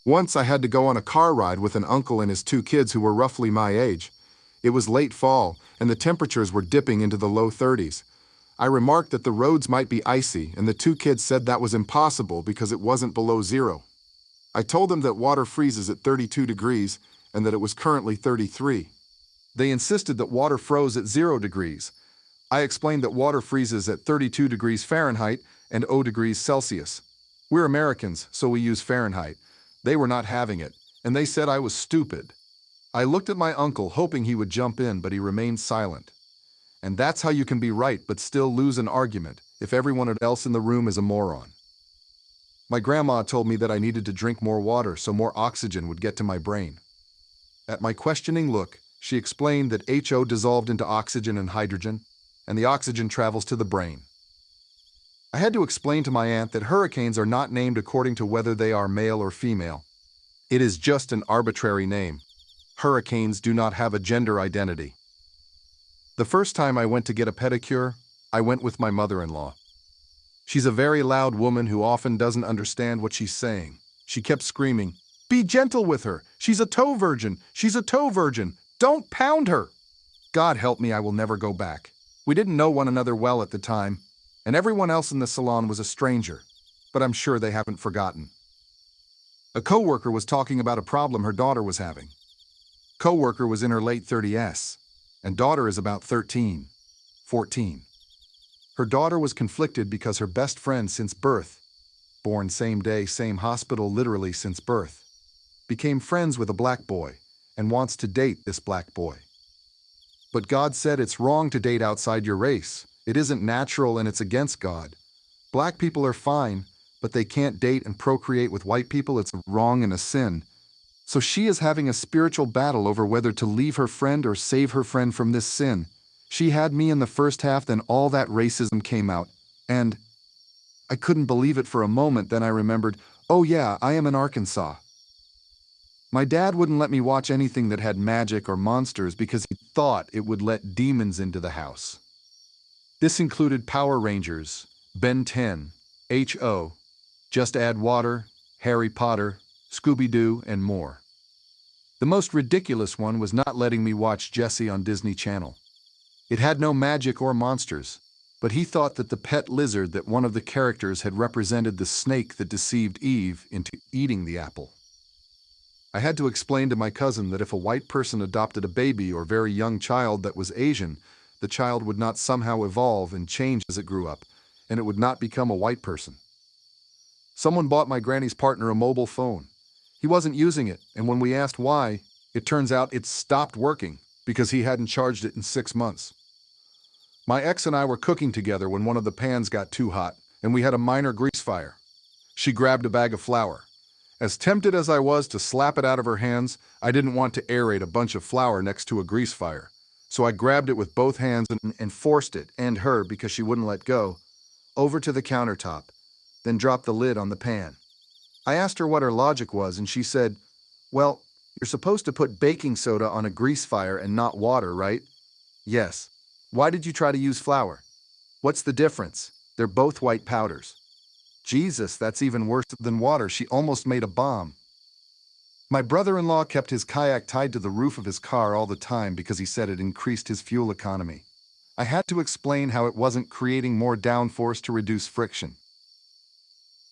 Once I had to go on a car ride with an uncle and his two kids who were roughly my age. It was late fall, and the temperatures were dipping into the low 30s. I remarked that the roads might be icy, and the two kids said that was impossible because it wasn't below zero. I told them that water freezes at 32 degrees and that it was currently 33. They insisted that water froze at 0 degrees. I explained that water freezes at 32 degrees Fahrenheit and 0 degrees Celsius. We're Americans, so we use Fahrenheit. They were not having it, and they said I was stupid. I looked at my uncle, hoping he would jump in, but he remained silent. And that's how you can be right but still lose an argument, if everyone else in the room is a moron. My grandma told me that I needed to drink more water so more oxygen would get to my brain. At my questioning look, she explained that HO dissolved into oxygen and hydrogen, and the oxygen travels to the brain. I had to explain to my aunt that hurricanes are not named according to whether they are male or female. It is just an arbitrary name. Hurricanes do not have a gender identity. The first time I went to get a pedicure, I went with my mother-in-law. She's a very loud woman who often doesn't understand what she's saying. She kept screaming, "Be gentle with her! She's a toe virgin! She's a toe virgin! Don't pound her!" God help me, I will never go back. We didn't know one another well at the time, and everyone else in the salon was a stranger, but I'm sure they haven't forgotten. A coworker was talking about a problem her daughter was having. Coworker was in her late 30s, and daughter is about 13, 14. Her daughter was conflicted because her best friend since birth, born same day, same hospital literally since birth, became friends with a black boy and wants to date this black boy. But God said it's wrong to date outside your race. It isn't natural and it's against God. Black people are fine, but they can't date and procreate with white people. It's wrong and a sin. So she is having a spiritual battle over whether to leave her friend or save her friend from this sin. She had me in the first half, then all that racism came out. And I couldn't believe it for a moment. Then I remembered, oh yeah, I am in Arkansas. My dad wouldn't let me watch anything that had magic or monsters because he thought it would let demons into the house. This included Power Rangers, Ben 10, HO, Just Add Water, Harry Potter, Scooby-Doo, and more. The most ridiculous one was not letting me watch Jessie on Disney Channel. It had no magic or monsters, but he thought that the pet lizard that one of the characters had represented the snake that deceived Eve into eating the apple. I had to explain to my cousin that if a white person adopted a baby or very young child that was Asian, the child would not somehow evolve and change as it grew up, and it would not become a white person. Someone bought my granny's partner a mobile phone. He wasn't using it, and when we asked why, it turns out it stopped working because he hadn't charged it in 6 months. My ex and I were cooking together when one of the pans got too hot, and we had a minor grease fire. She grabbed a bag of flour. As tempted as I was to slap it out of her hands, I didn't want to aerate a bunch of flour next to a grease fire. So I grabbed it with both hands and forced it, and her, because she wouldn't let go, over to the countertop, then dropped the lid on the pan. I asked her what her logic was, and she said, "Well, you're supposed to put baking soda on a grease fire and not water, right?" "Yes." "Why did you try to use flour?" "What's the difference? They're both white powders." Jesus, that's even worse than water. She almost made a bomb. My brother-in-law kept his kayak tied to the roof of his car all the time because he said it increased his fuel economy. I had to explain how it wasn't creating more downforce to reduce friction.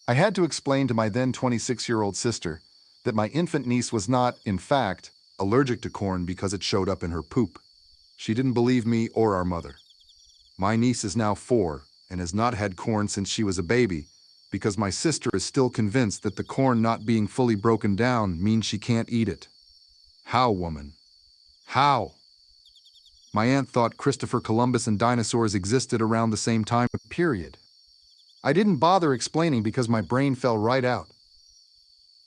I had to explain to my then 26-year-old sister that my infant niece was not, in fact, allergic to corn because it showed up in her poop. She didn't believe me or our mother. My niece is now 4 and has not had corn since she was a baby because my sister is still convinced that the corn not being fully broken down means she can't eat it. How, woman? How? My aunt thought Christopher Columbus and dinosaurs existed around the same time, period. I didn't bother explaining because my brain fell right out.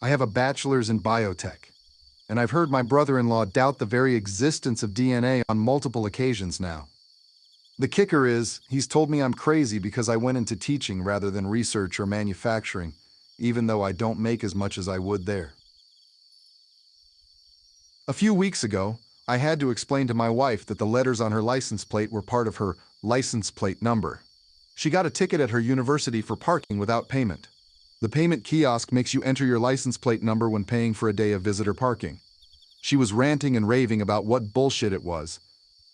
I have a bachelor's in biotech, and I've heard my brother-in-law doubt the very existence of DNA on multiple occasions now. The kicker is, he's told me I'm crazy because I went into teaching rather than research or manufacturing, even though I don't make as much as I would there. A few weeks ago, I had to explain to my wife that the letters on her license plate were part of her license plate number. She got a ticket at her university for parking without payment. The payment kiosk makes you enter your license plate number when paying for a day of visitor parking. She was ranting and raving about what bullshit it was,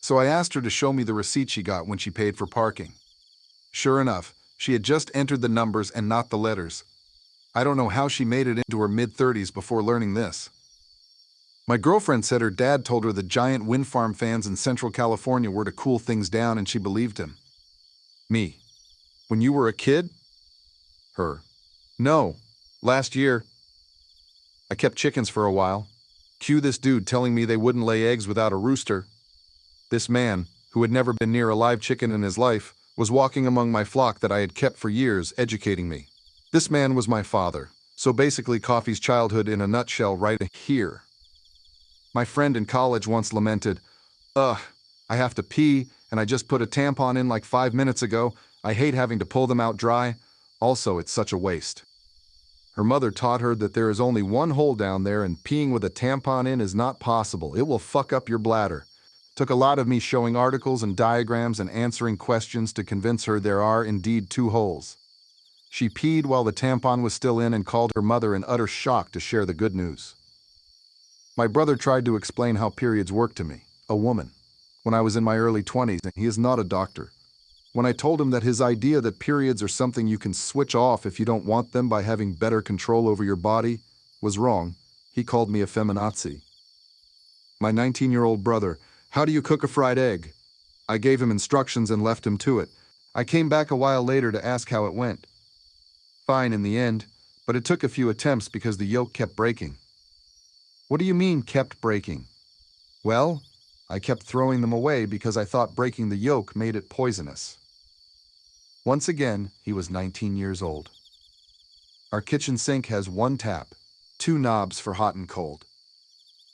so I asked her to show me the receipt she got when she paid for parking. Sure enough, she had just entered the numbers and not the letters. I don't know how she made it into her mid-30s before learning this. My girlfriend said her dad told her the giant wind farm fans in Central California were to cool things down, and she believed him. Me. When you were a kid? Her. No. Last year. I kept chickens for a while. Cue this dude telling me they wouldn't lay eggs without a rooster. This man, who had never been near a live chicken in his life, was walking among my flock that I had kept for years, educating me. This man was my father, so basically Coffee's childhood in a nutshell right here. My friend in college once lamented, I have to pee, and I just put a tampon in like 5 minutes ago. I hate having to pull them out dry. Also, it's such a waste. Her mother taught her that there is only one hole down there, and peeing with a tampon in is not possible. It will fuck up your bladder. Took a lot of me showing articles and diagrams and answering questions to convince her there are indeed 2 holes. She peed while the tampon was still in and called her mother in utter shock to share the good news. My brother tried to explain how periods work to me, a woman, when I was in my early 20s, and he is not a doctor. When I told him that his idea that periods are something you can switch off if you don't want them by having better control over your body was wrong, he called me a feminazi. My 19-year-old brother, how do you cook a fried egg? I gave him instructions and left him to it. I came back a while later to ask how it went. Fine in the end, but it took a few attempts because the yolk kept breaking. What do you mean, kept breaking? Well, I kept throwing them away because I thought breaking the yolk made it poisonous. Once again, he was 19 years old. Our kitchen sink has 1 tap, 2 knobs for hot and cold.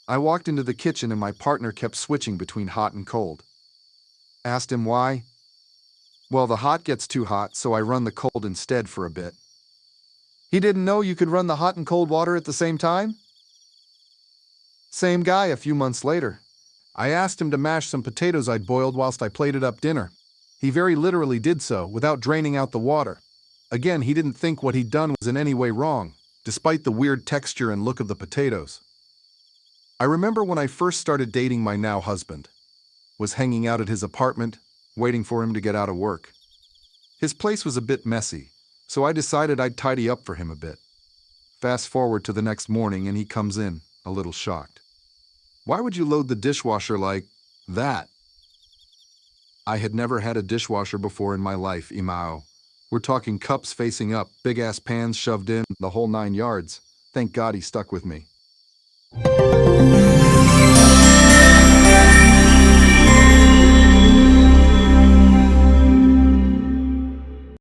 I walked into the kitchen and my partner kept switching between hot and cold. Asked him why. Well, the hot gets too hot, so I run the cold instead for a bit. He didn't know you could run the hot and cold water at the same time? Same guy a few months later. I asked him to mash some potatoes I'd boiled whilst I plated up dinner. He very literally did so, without draining out the water. Again, he didn't think what he'd done was in any way wrong, despite the weird texture and look of the potatoes. I remember when I first started dating my now husband. Was hanging out at his apartment, waiting for him to get out of work. His place was a bit messy, so I decided I'd tidy up for him a bit. Fast forward to the next morning and he comes in, a little shocked. Why would you load the dishwasher like that? I had never had a dishwasher before in my life, Imao. We're talking cups facing up, big-ass pans shoved in, the whole 9 yards. Thank God he stuck with me.